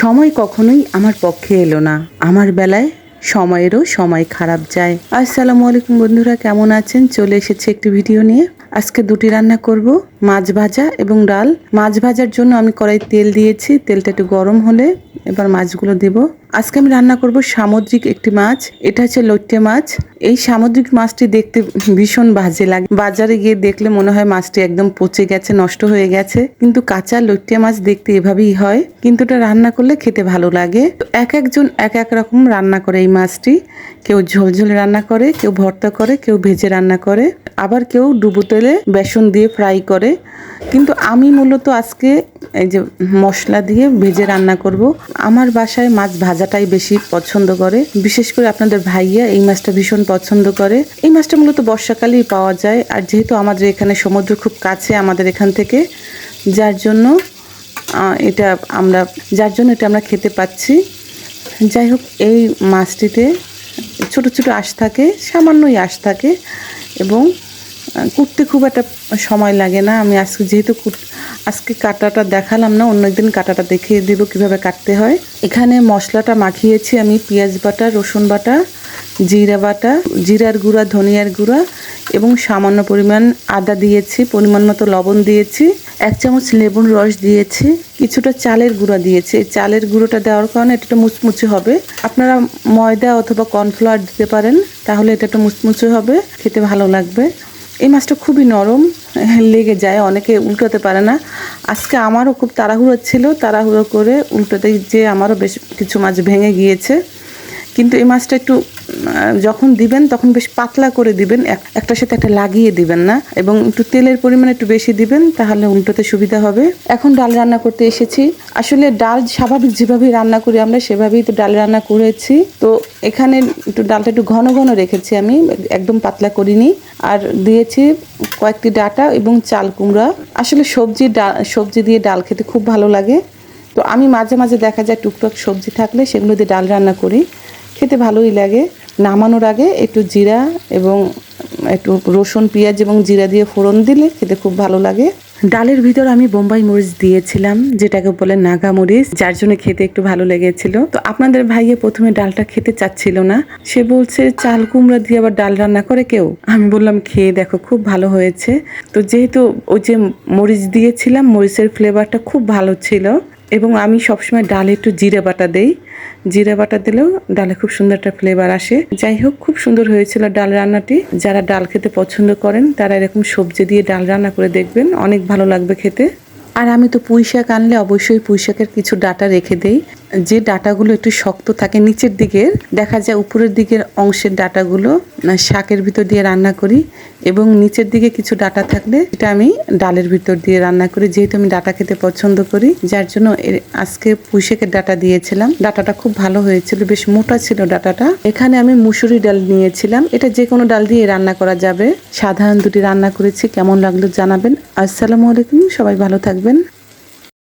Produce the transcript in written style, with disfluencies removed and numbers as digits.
সময় কখনোই আমার পক্ষে এলো না। আমার বেলায় সময়েরও সময় খারাপ যায়। আসসালামু আলাইকুম বন্ধুরা, কেমন আছেন? চলে এসেছি একটি ভিডিও নিয়ে। আজকে দুটি রান্না করব, মাছ ভাজা এবং ডাল। মাছ ভাজার জন্য আমি কড়াই তেল দিয়েছি, তেলটা একটু গরম হলে এবার মাছগুলো দিব। আজকে আমি রান্না করব সামুদ্রিক একটি মাছ, এটা হচ্ছে লইট্টে মাছ। এই সামুদ্রিক মাছটি দেখতে ভীষণ বাজে লাগে। বাজারে গিয়ে দেখলে মনে হয় মাছটি একদম পচে গেছে, নষ্ট হয়ে গেছে, কিন্তু কাঁচা লইট্টে মাছ দেখতে এভাবেই হয়, কিন্তু এটা রান্না করলে খেতে ভালো লাগে। তো এক একজন এক এক রকম রান্না করে এই মাছটি। কেউ ঝোলঝোল রান্না করে, কেউ ভর্তা করে, কেউ ভেজে রান্না করে, আবার কেউ ডুবো তেলে বেসন দিয়ে ফ্রাই করে। কিন্তু আমি মূলত আজকে এই যে মশলা দিয়ে ভেজে রান্না করব। আমার বাসায় মাছ ভাজাটাই বেশি পছন্দ করে, বিশেষ করে আপনাদের ভাইয়া এই মাছটা ভীষণ পছন্দ করে। এই মাছটা মূলত বর্ষাকালেই পাওয়া যায়, আর যেহেতু আমাদের এখানে সমুদ্র খুব কাছে আমাদের এখান থেকে, যার জন্য এটা আমরা খেতে পাচ্ছি। যাই হোক, এই মাছটিতে ছোট ছোট আঁশ থাকে, সামান্যই আঁশ থাকে, এবং কুটতে খুব একটা সময় লাগে না। আমি আজকে কাটাটা দেখালাম না, অন্য একদিন কাটাটা দেখিয়ে দেব কিভাবে কাটতে হয়। এখানে মশলাটা মাখিয়েছি আমি পেঁয়াজ বাটা, রসুন বাটা, জিরা বাটা, জিরার গুঁড়া, ধনিয়ার গুঁড়া এবং সামান্য পরিমাণ আদা দিয়েছি, পরিমাণ মতো লবণ দিয়েছি, 1 চামচ লেবুর রস দিয়েছি, কিছুটা চালের গুঁড়া দিয়েছি। এই চালের গুঁড়োটা দেওয়ার কারণে এটা একটু মুচমুচে হবে। আপনারা ময়দা অথবা কর্নফ্লাওয়ার দিতে পারেন, তাহলে এটা একটু মুচমুচে হবে, খেতে ভালো লাগবে। এই মাছটা খুবই নরম, লেগে যায়, অনেকে উল্টাতে পারে না। আজকে আমারও খুব তাড়াহুড়ো ছিল, তাড়াহুড়ো করে উল্টাতে যে আমারও বেশ কিছু মাছ ভেঙে গিয়েছে। কিন্তু এই মাছটা একটু যখন দিবেন তখন বেশ পাতলা করে দিবেন, একটার সাথে একটা লাগিয়ে দিবেন না, এবং একটু তেলের পরিমাণ একটু বেশি দিবেন, তাহলে উল্টোতে সুবিধা হবে। এখন ডাল রান্না করতে এসেছি। আসলে ডাল স্বাভাবিক যেভাবে রান্না করি আমরা সেভাবেই তো ডাল রান্না করেছি। তো এখানে ডালটা একটু ঘন ঘন রেখেছি, আমি একদম পাতলা করিনি। আর দিয়েছি কয়েকটি ডাঁটা এবং চাল কুমড়া। আসলে সবজি দিয়ে ডাল খেতে খুব ভালো লাগে। তো আমি মাঝে মাঝে দেখা যায় টুকটাক সবজি থাকলে সেগুলো দিয়ে ডাল রান্না করি, খেতে ভালোই লাগে। নামানোর আগে একটু জিরা এবং একটু রসুন, পেঁয়াজ এবং জিরা দিয়ে ফোড়ন দিলে খেতে খুব ভালো লাগে। ডালের ভিতর আমি বোম্বাই মরিচ দিয়েছিলাম, যেটাকে বলে নাগা মরিচ, যার জন্য খেতে একটু ভালো লেগেছিল। তো আপনাদের ভাইয়া প্রথমে ডালটা খেতে চাচ্ছিল না, সে বলছে চাল কুমড়া দিয়ে আবার ডাল রান্না করে কেউ। আমি বললাম খেয়ে দেখো, খুব ভালো হয়েছে। তো যেহেতু ওই যে মরিচ দিয়েছিলাম, মরিচের ফ্লেভারটা খুব ভালো ছিল, এবং আমি সবসময় ডালে একটু জিরে বাটা দেই, জিরে বাটা দিলেও ডালে খুব সুন্দর একটা ফ্লেভার আসে। যাই হোক, খুব সুন্দর হয়েছিল ডাল রান্নাটি। যারা ডাল খেতে পছন্দ করেন তারা এরকম সবজি দিয়ে ডাল রান্না করে দেখবেন, অনেক ভালো লাগবে খেতে। আর আমি তো পুঁই শাক আনলে অবশ্যই পুঁই শাকের কিছু ডাঁটা রেখে দেই, যে ডাঁটাগুলো একটু শক্ত থাকে নিচের দিকের, দেখা যায় উপরের দিকের অংশের ডাঁটাগুলো শাকের ভিতর দিয়ে রান্না করি, এবং নিচের দিকে কিছু ডাঁটা থাকলে এটা আমি ডালের ভিতর দিয়ে রান্না করি, যেহেতু আমি ডাঁটা খেতে পছন্দ করি, যার জন্য আজকে পুঁই শাকের ডাঁটা দিয়েছিলাম। ডাঁটাটা খুব ভালো হয়েছিল, বেশ মোটা ছিল ডাঁটাটা। এখানে আমি মুসুরি ডাল নিয়েছিলাম, এটা যে কোনো ডাল দিয়ে রান্না করা যাবে। সাধারণ দুটি রান্না করেছি, কেমন লাগলো জানাবেন। আসসালামু আলাইকুম, সবাই ভালো থাকবেন।